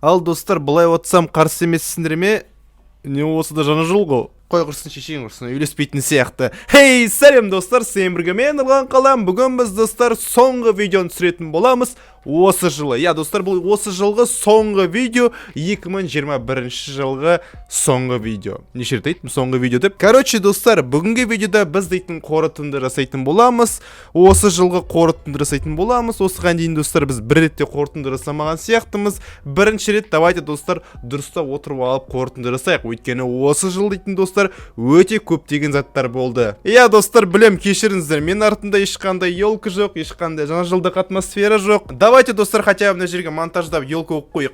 Ал достар, былай отсам қарсы емессіңдер ме? Не осы да жаңа жыл ғой. Қой құрсын, шешең құрсын, үйлеспейтін сияқты. Хей, сәлем достар, сен бірге мен Нұрлан қалам. Бүгін біз достар соңғы видеоны түсіретін боламыз осы жылы. Я достар, бұл осы жылғы соңғы видео, 2021 жылғы соңғы видео. Неше рет айттым соңғы видео деп. Короче, достар, бүгінгі видеода біз дейтін қорытынды жасайтын боламыз. Осы жылғы қорытынды жасайтын боламыз. Осыған дейін достар, біз бір ретте қорытынды жасамаған сияқтымыз. Бірінші рет давайте достар дұрыстап отырып алып қорытынды жасайық. Өйткені осы жыл дейтін достар өте көптеген заттар болды. Иә достар, білем, кешіріңіздер, мен артында ешқандай елка жоқ, ешқандай жаңа жылдық атмосфера жоқ. Давайте достар хотя бы мына жерге монтаждап елка қойып қойық.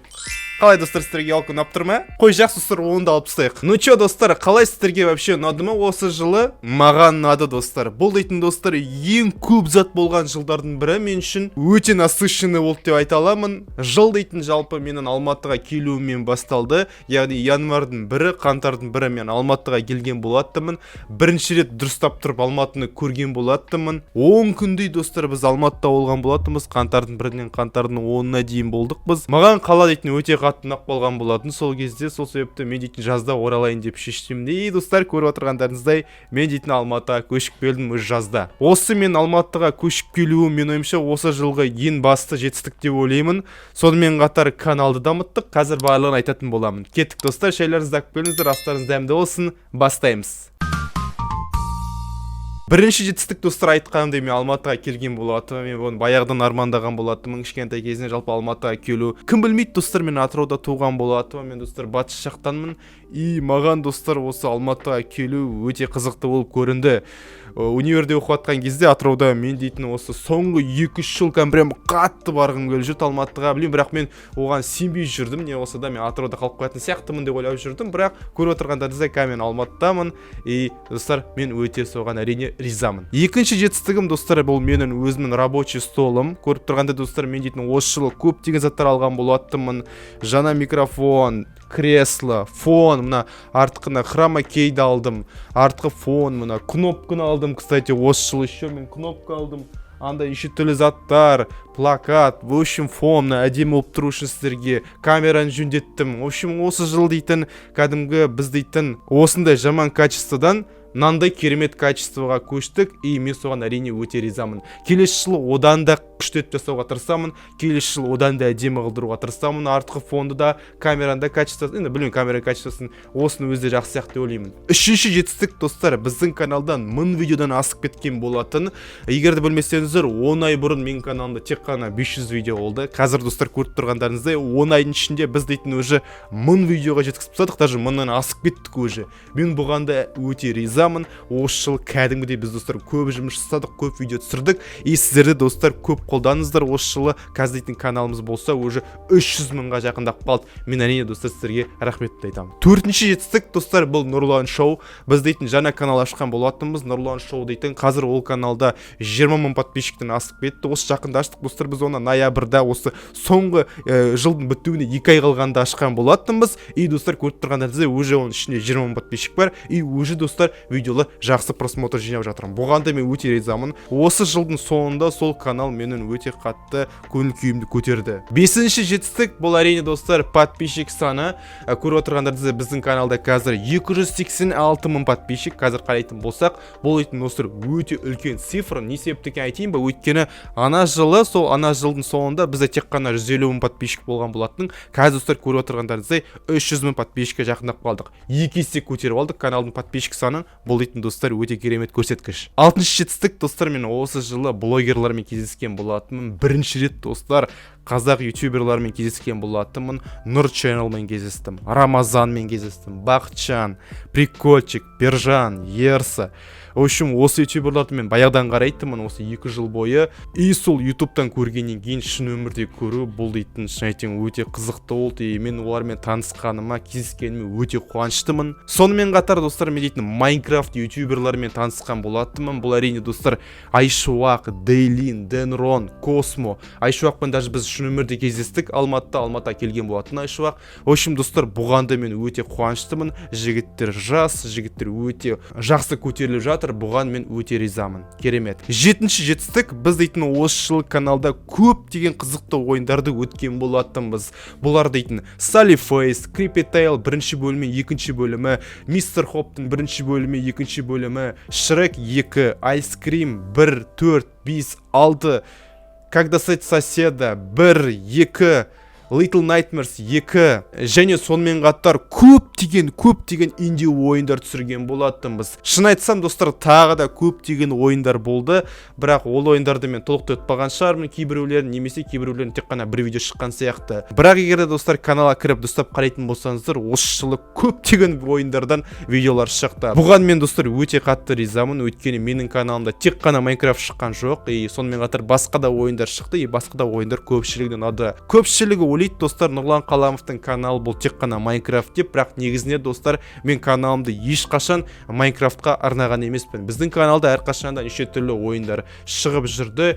Қалай достар, сіздерге елка ұнап тұр ма? Қой, жақсы достар, оны да алып тастайық. Ну чё достар, қалай сіздерге вообще ұнады ма осы жылы? Маған ұнады достар. Бұл дейтін достар ең көп зат болған жылдардың бірі мен үшін өте насыщенный болды деп айта аламын. Жыл дейтін жалпы менің Алматыға келуіммен басталды. Яғни январдың 1-і, қаңтардың 1-і мен Алматыға келген болаттымын. Бірінші рет дұрыстап тұрып Алматыны көрген болаттымын. 10 күндей достар біз Алматыда болған болатымыз. Қаңтардың 1-інен қаңтардың 10-на дейін болдық біз. Маған қала дейтін өте қатынақ болған болатын сол кезде, сол себепті мен дейтін жазда оралайын деп шештім. Достар, көріп отырғандарыңыздай, мен дейтін Алматыға көшіп келдім өз жазда. Осы мен Алматыға көшіп келуім мен ойымша осы жылғы ең басты жетістік деп ойлаймын. Сонымен қатар каналды дамыттық, қазір барлығын айтатын боламын. Кеттік достар, шайларыңызды алып келіңіздер, астарыңыз дәмді болсын, бастаймыз. Бірінші жетістік достар айтқанымдай мен Алматыға келген болатым. Мен оны баяғыдан армандаған болатым. Кішкентай кезінен жалпы Алматыға келу. Кім білмейді достар, мен Атырауда туған болатым. Мен достар батыс жақтанмын. И маған достар осы Алматыға келу өте қызықты болып көрінді. Универде оқып жатқан кезде Атырауда мен дейтін осы соңғы 2-3 жыл прям қатты барғым келіп жүрді Алматыға. Білем, бірақ мен оған сенбей жүрдім. Не болса да мен Атырауда қалып қоятын сияқтымын деп ойлап жүрдім. Бірақ көріп отырғандарыңыздай мен Алматыдамын. И достар, мен өте соған әрине ризамын. Екінші жетістігім достар, бұл менің өзімнің рабочий столым. Көріп тұрғанда достар, мен дейтін осы жылы көптеген заттар алған болаттымын. Жаңа микрофон, кресло, фон, мына артқына хромакейді алдым. Артқы фон, мына кнопканы алдым. Кстати, осы жылы еще мен кнопка алдым. Анда еще түрлі заттар, плакат, в общем, фон, әдемі болып тұру үшін сіздерге камераны жөндеттім. В общем, осы жыл дейтін кәдімгі біз дейтін осындай жаман качестводан мынандай керемет качествоға көштік, и мен соған әрине өте ризамын. Келесі жылы одан да күштеп жасауға тырысамын, келесі жылы одан да әдемі қылдыруға тырысамын. Артқы фонды да, камераны качествосын, енді білмеймін, камера качествосын осыны өзі жақсы сияқты ойлаймын. Үшінші жетістік достар, біздің каналдан 1000 видеодан асып кеткен болатын. Егер де білмесеңіздер, 10 ай бұрын менің каналымда тек қана 500 видео болды. Қазір достар көріп тұрғандарыңыздай 10 айдың ішінде біз дейтін уже 1000 видеоға жеткізіп тастадық, даже 1000-нан асып кеттік уже. Мен бұған да өте ризамын. Осы жыл кәдімгідей біз достар көп жұмыс жасадық, көп видео түсірдік. И сіздерді достар көп қолданыңыздар. Осы жылы қазір дейтін каналымыз болса уже 300 мыңға жақындап қалды. Мен әрине достар сіздерге рахметті айтамын. Төртінші жетістік достар, бұл Нұрлан шоу. Біз дейтін жаңа канал ашқан болатынбыз. Нұрлан шоу дейтін. Қазір ол каналда 20 мың подписчиктен асып кетті. Осы жақында аштық достар, біз оны ноябрьда осы соңғы жылдың бітуіне 2 ай қалғанда ашқан болатынбыз. И достар көріп тұрғандарыңыздай уже оның ішінде 20 мың подписчик бар. И уже достар видеолар жақсы просмотр жинап жатырмын. Бұған да мен өте ризамын. Осы жылдың соңында сол канал менің өте қатты көңіл күйімді көтерді. Бесінші жетістік бұл әрине достар подписчик саны. Көріп отырғандарыңыздай біздің каналда қазір 286 мың подписчик. Қазір қарайтын болсақ, бұл дейтін достар өте үлкен цифр. Не себепті екенін айтайын ба? Өйткені ана жылдың соңында бізде тек қана 150 мың подписчик болған болатын. Қазір достар көріп отырғандарыңыздай 300 мың подписчикке жақындап қалдық. 2 есе көтеріп алдық каналдың подписчик санын. Бұл дейтін достар өте керемет көрсеткіш. Алтыншы жетістік достар, мен осы жылы блогерлармен кездескен болатынмын. Бірінші рет достар қазақ ютуберлармен кездескен болатынмын. Нұр ченнелмен кездестім, Рамазанмен кездестім, Бақытжан, Прикольчик, Бержан, Ерса. В общем, осы ютуберларды мен баяғыдан қарайтынмын осы 2 жыл бойы. И сол ютубтан көргеннен кейін шын өмірде көру бұл дейтін шын айтайын өте қызықты болды. И мен олармен танысқаныма, кездескеніме өте қуаныштымын. Сонымен қатар достар, мен дейтін Майнкрафт ютуберлармен танысқан болатынмын. Бұл әрине достар Айшуақ, Дейлин, Денрон, Космо. Айшуақпен даже біз шын өмірде кездестік Алматыға келген болатын Айшуақ. В общем, достар, бұған да мен өте қуаныштымын. Жігіттер жас, жігіттер өте жақсы көтеріліп жатыр. Бұған мен өте ризамын. Керемет. Жетінші жетістік, біз дейтін осы жыл каналда көптеген қызықты ойындарды өткен болатынбыз. Бұлар дейтін Sally Face, Creepy Tale бірінші бөлімі, екінші бөлімі, Mr. Hopp'тың бірінші бөлімі, екінші бөлімі, Shrek 2, Ice Cream 1, 4, 5, 6, Когда сеть соседа 1, 2, Little Nightmares 2 және сонымен қатар көптеген инди ойындар түсірген болатынбыз. Шын айтсам, достар, тағы да көптеген ойындар болды, бірақ ол ойындарды мен толықтай ұтпаған шығармын, кейбіреулерін немесе кейбіреулерін тек қана бір видео шыққан сияқты. Бірақ егер де достар каналға кіріп дұрыстап қарайтын болсаңыздар, осы жылы көптеген ойындардан видеолар шықты. Бұған мен, достар, өте қатты ризамын, өйткені менің каналымда тек қана Майнкрафт шыққан жоқ, сонымен қатар басқа да ойындар шықты, басқа да ойындар көпшілігіне ұнады. Көпшілігі достар, Нұрлан Қаламовтың каналы бұл тек қана Майнкрафт деп, бірақ негізіне, достар, мен каналымды ешқашан Майнкрафтқа арнаған емеспін. Біздің каналда әрқашанда неше түрлі ойындар шығып жүрді,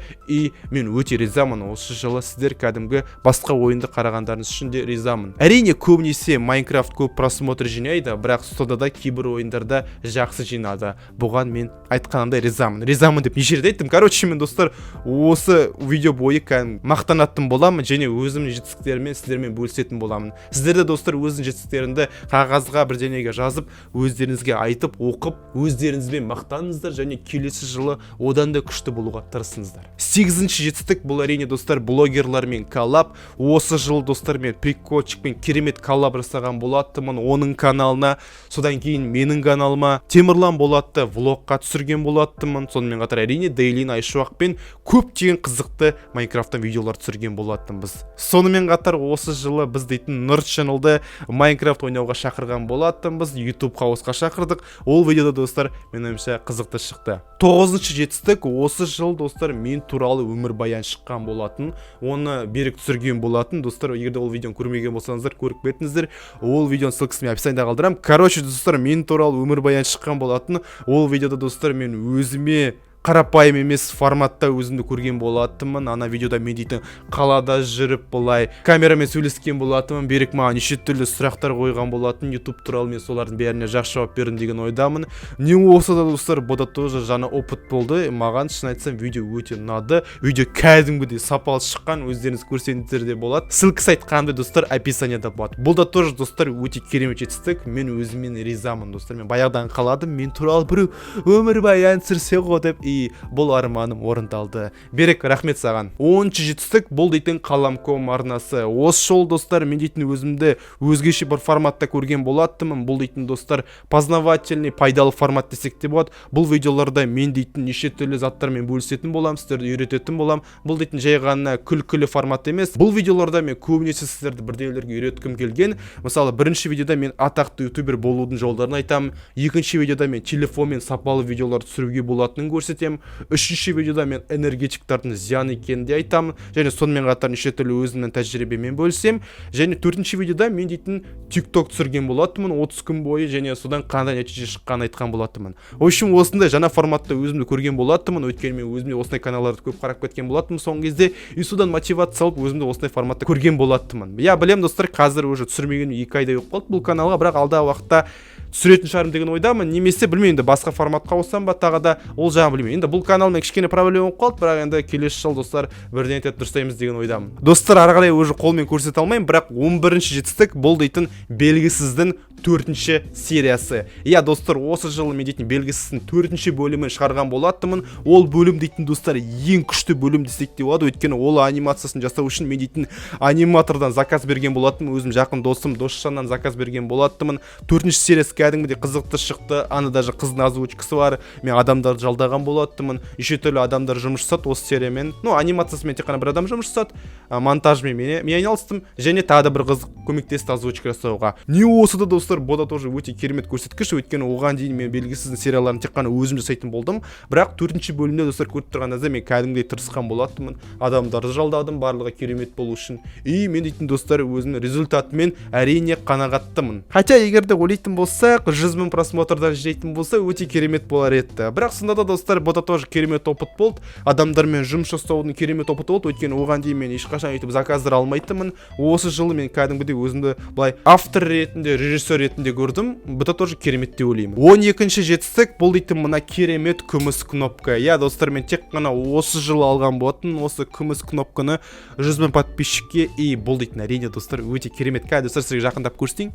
мен өте ризамын. Осы жылы сіздер кәдімгі басқа ойынды қарағандарыңыз үшін де ризамын. Әрине, көбінесе Майнкрафт көп просмотр жинайды, бірақ содада кейбір ойындарда жақсы жинады. Бұған мен айтқанымдай ризамын. Ризамын деп неше рет айттым. Короче, мен, достар, осы видео бойы мақтанатын боламын және өзімнің жетістіктеріммен сіздермен бөлісетін боламын. Сіздерде, достар, өзінің жетістіктеріңді қағазға бірдеңеге жазып, өздеріңізге айтып, оқып, өздеріңізбен мақтаныңыздар және келесі жылы одан да күшті болуға тырысыңыздар. 8-ші жетістік, бұл әрине, достар, блогерлармен коллаб. Осы жылы, достар, мен Прикольчикпен керемет коллаб жасаған болатынмын оның каналына. Содан кейін менің каналыма Темірлан Болатты влогқа түсірген болатынмын. Сонымен қатар әрине Дейлин Айшуақпен көптеген қызықты Майнкрафттан видеолар түсірген болатынбыз. Сонымен қатар осы жылы біз дейтін Нұрт Channel'ды Майнкрафт ойнауға шақырған болатынбыз. YouTube қауысқа шақырдық. Ол видеода, достар, менің ойымша қызықты шықты. 9-ші жетістік, осы жыл, достар, мен туралы өмірбаян шыққан болатын. Оны берік түсірген болатын. Достар, егерде ол видеоны көрмеген болсаңыздар, көріп кетіңіздер. Ол видеоның ссылкасын мен описанияда қалдырамын. Короче, достар, мен туралы өмірбаян шыққан болатын. Ол видеода, достар, мен өзіме қарапайым емес форматта өзімді көрген болатынмын. Ана видеода мен дейтін қалада жүріп былай камерамен сөйлескен болатынмын. Берік маған неше түрлі сұрақтар қойған болатын. YouTube туралы мен солардың бәріне жақсы жауап бердім деген ойдамын. Не болса да, достар, бұда тоже жаңа опыт болды. Маған шын айтсам видео өте ұнады. Видео кәдімгідей сапалы шыққан, өздеріңіз көрсеңіздер де болады. Ссылкасы айтқанымдай, достар, описанияда болады. Бұл да тоже, достар, өте керемет жетістік. Мен өзіммен ризамын, достар. Мен баяғыдан қаладым, мен туралы біреу өмірбаян түсірсе ғой деп, бұл арманым орындалды. Берік, рахмет саған. 10-ші жетістік, бұл дейтін Қаламком арнасы. Осы жол, достар, мен дейтін өзімді өзгеше бір форматта көрген болатынмын. Бұл дейтін, достар, познавательный, пайдалы формат десек те болады. Бұл видеоларда мен дейтін неше түрлі заттармен бөлісетін болам, сіздерді үйрететін болам. Бұл дейтін жай ғана күлкілі формат емес. Бұл видеоларда мен көбінесе сіздерді бірдеңелерге үйреткім келген. Мысалы, бірінші видеода мен атақты ютубер болудың жолдарын айтамын. Екінші видеода мен телефонмен сапалы видеолар түсіруге болатынын көрсетемін. Үшінші видеода мен энергетиктардың зиян екенін де айтамын. Және сонымен қатар неше түрлі өзімнің тәжірибемен бөлісем. Және төртінші видеода мен дейтін TikTok түсірген болатынмын 30 күн бойы, және содан қандай нәтиже шыққанын айтқан болатынмын. В общем, осындай жаңа форматта өзімді көрген болатынмын. Өйткені мен өзімде осындай каналдарды көп қарап кеткен болатынмын соңғы кезде. И содан мотивация алып өзімді осындай форматта көрген болатынмын. Я білем, достар, қазір уже түсірмеген 2 айдай болып қалды бұл каналға, бірақ алдағы уақытта түсіретін шығармын деген ойдамын. Немесе білмеймін, енді басқа форматқа ауысам ба тағы да, ол жағын білмеймін. Енді бұл каналмен кішкене проблема болып қалды, бірақ енді келесі жыл, достар, бірден етіп дұрыстаймыз деген ойдамын. Достар, ары қарай уже қолмен көрсете алмаймын, бірақ 11-ші жетістік, бұл дейтін белгісіздің 4-ші сериясы. Иә, достар, осы жылы мен дейтін белгісіздің 4-ші бөлімін шығарған болатынмын. Ол бөлім дейтін, достар, ең күшті бөлім десек те болады. Өйткені ол анимациясын жасау үшін мен дейтін аниматордан заказ берген болатынмын. Өзім жақын досым Досжаннан заказ берген болатынмын. 4-ші сериясы кәдімгідей қызықты шықты. Аны даже қыздың озвучкасы бар. Мен адамдарды жалдаған болатынмын. Неше түрлі адамдар жұмыс жасады осы сериямен. Анимациясымен тек қана бір адам жұмыс жасады. Монтажмен мен айналыстым. Және тағы да бір қыз көмектесті озвучка жасауға. Не осы да, достар, бұда тоже өте керемет көрсеткіш. Өйткені оған дейін мен белгісіздің серияларын тек қана өзім жасайтын болдым. Бірақ 4-ші бөлімде, достар, көріп тұрғаныңызда мен кәдімгідей тырысқан болатынмын. Адамдарды жалдадым, барлығы керемет болу үшін. И мен дейтін, достар, өзімнің результатымен әрине қанағаттымын. Хотя егер де ойлайтын болса, бірақ 100 000 просмотрдан жейтін болса өте керемет болар еді. Бірақ сонда да достар, бұда тоже керемет опыт болды. Адамдармен жұмыс жасаудың керемет опыты болды. Өйткені оған дейін мен ешқашан YouTube заказдар алмайтынмын. Осы жылы мен кәдімгідей өзімді былай автор ретінде, режиссер ретінде көрдім. Бұда тоже керемет деп ойлаймын. 12-ші жетістік бұл дейтін мына керемет күміс кнопка. Я достар, мен тек қана осы жылы алған болатын осы күміс кнопканы 100 000 подписчикке. И бұл дейтін әрине достар өте керемет. Кәді достар, сізге жақындап көрсетейін.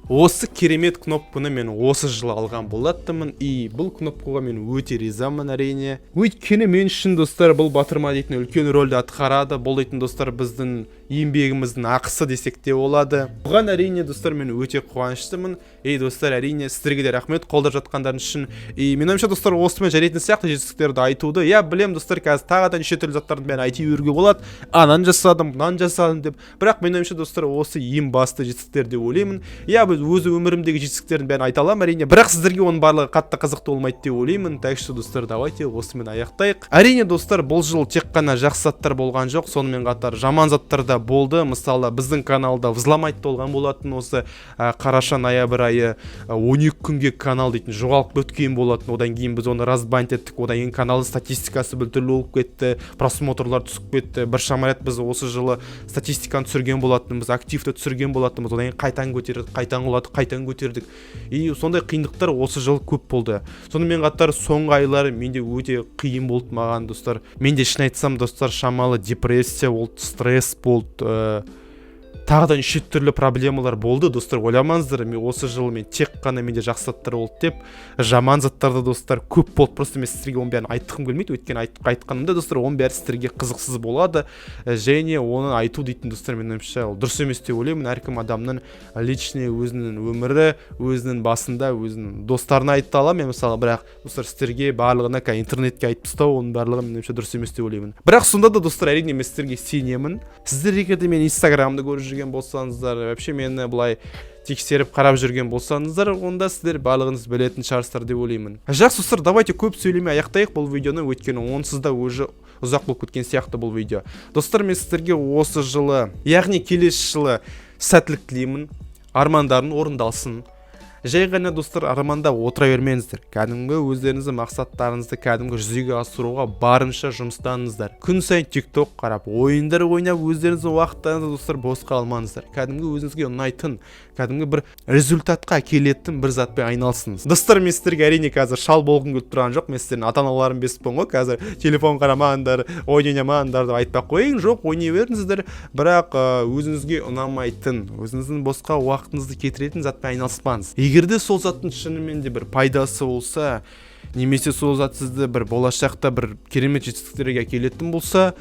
Осы керемет кнопканы мен осы жылы алған болатынмын. И бұл кнопкаға мен өте ризамын әрине. Өйткені мен үшін достар бұл батырма дейтін үлкен рөлді атқарады. Бұл дейтін достар біздің еңбегіміздің ақысы десек те болады. Бұған әрине достар мен өте қуаныштымын. Достар, әрине сіздерге де рахмет қолдап жатқандарыңыз үшін. Мен ойымша достар, осымен жарайтын сияқты жетістіктерді айтуды. Я білем достар, қазір тағы да неше түрлі заттарды бәрін айти беруге болады. Анан жасадым, мынаны жасадым деп. Бірақ мен ойымша достар, осы ең басты жетістіктер деп ойлаймын. Біз өзі өмірімдегі жетістіктердің бәрін айта аламын әрине. Бірақ сіздерге оның барлығы қатты қызықты болмайды деп ойлаймын. Так что достар, давайте осымен аяқтайық. Әрине достар, бұл жыл тек қана жақсы заттар болған жоқ, сонымен қатар жаман заттар да болды. Мысалы, біздің каналда взломать болған болатын. Осы қараша-ноябрь айы 12 күнге канал дейтін жоғалып өткен болатын. Одан кейін біз оны разбант еттік. Одан кейін каналдың статистикасы біртүрлі болып кетті, просмотрлар түсіп кетті. Bir шамалет біз осы жылы статистиканы түсірген болатынбыз, активті түсірген болатынбыз. Одан кейін қайтан көтердік, қайтан құладық, қайтан көтердік. И сондай қиындықтар осы жыл көп болды. Сонымен қатар соңғы айлар менде өте қиын болды маған достар. Менде шын айтсам достар, шамалы депрессия болды, стресс болды, тағы да неше түрлі проблемалар болды достар. Ойламаңыздар, мен осы жылы мен тек қана менде жақсы заттар болды деп, жаман заттарды достар көп болды. Просто мен сіздерге оның бәрін айтқым келмейді. Өйткені айтқанымда достар, оның бәрі сіздерге қызықсыз болады. Және оны айту дейтін достар, мен ойымша ол дұрыс емес деп ойлаймын. Әркім адамның личный өзінің өмірі, өзінің басында, өзінің достарына айта аламын. Мен мысалы, бірақ достар сіздерге барлығына интернетке айтып тастау, оның барлығы мен ойымша дұрыс емес деп ойлаймын. Бірақ сонда да достар, әрине мен сіздерге сенемін. Сіздер егер де мен Инстаграмды көріп жүрген болсаңыздар, вообще мені былай тексеріп қарап жүрген болсаңыздар, онда сіздер барлығыңыз білетін шығарсыздар деп ойлаймын. Жақсы достар, давайте көп сөйлемей аяқтайық бұл видеоны, өйткені онсыз да уже ұзақ болып кеткен сияқты бұл видео. Достар, мен сіздерге осы жылы, яғни келесі жылы сәттілік тілеймін, армандарын орындалсын. Жай ғана достар, арманда отыра бермеңіздер. Кәдімгі өздеріңіздің мақсаттарыңызды кәдімгі жүзеге асыруға барынша жұмыстаныңыздар. Күн сайын TikTok қарап, ойындар ойнап, өздеріңіздің уақыттарыңызды достар босқа алмаңыздар. Кәдімгі өзіңізге ұнайтын, кәдімгі бір результатқа келетін бір затпен айналысыңыз. Достар, мен сіздерге әрине қазір шал болғым келіп тұрған жоқ. Мен сіздердің ата-аналарым беспін ғой, қазір телефон қарамаңдар, ойнамаңдар деп айтпақ қойын. Жоқ, ойнай беріңіздер, бірақ өзіңізге ұнамайтын, өзіңіздің босқа уақытыңызды кетіретін затпен айналыспаңыз. Егерде сол заттың шынымен де бір пайдасы болса, немесе сол зат сізді бір болашақта бір керемет жетістіктерге әкелетін болса,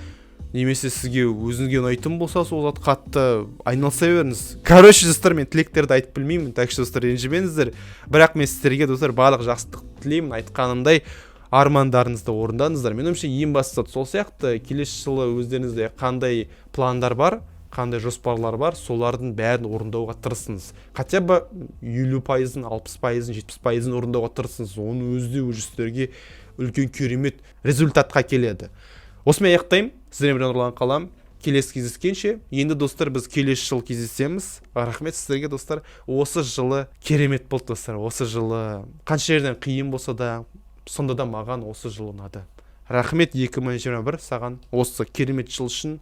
немесе сізге өзіңізге ұнайтын болса, сол зат қатты айналыса беріңіз. Короче, достар, мен тілектерді айтып білмеймін, так что достар, ренжімеңіздер. Бірақ мен сіздерге достар барлық жақсылық тілеймін. Айтқанымдай армандарыңызды орындаңыздар. Мен ойымша ең басты сол сияқты, келесі жылы өздеріңізде қандай пландар бар, қандай жоспарлар бар, солардың бәрін орындауға тырысыңыз. Хотя бы 50%, 60%, 70% орындауға тырысыңыз. Оны өзде сіздерге үлкен керемет результатқа келеді. Осымен аяқтаймын. Сіздермен Нұрлан қалам. Келесі кездескенше, енді достар, біз келесі жыл кездесеміз. Рахмет сіздерге достар. Осы жылы керемет болды достар. Осы жылы қанша жерден қиын болса да, сонда да маған осы жыл ұнады. Рахмет 2021 саған осы керемет жыл үшін.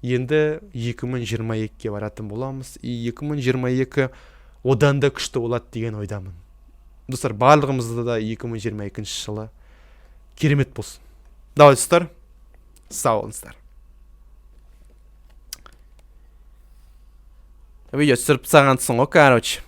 Енді 2022-ке баратын боламыз. 2022 одан да күшті болады деген ойдамын. Достар, барлығымызда да 2022 жылы керемет болсын. Давай достар, сау болыңыздар. Видео түсіріп тастағансың ғой, короче.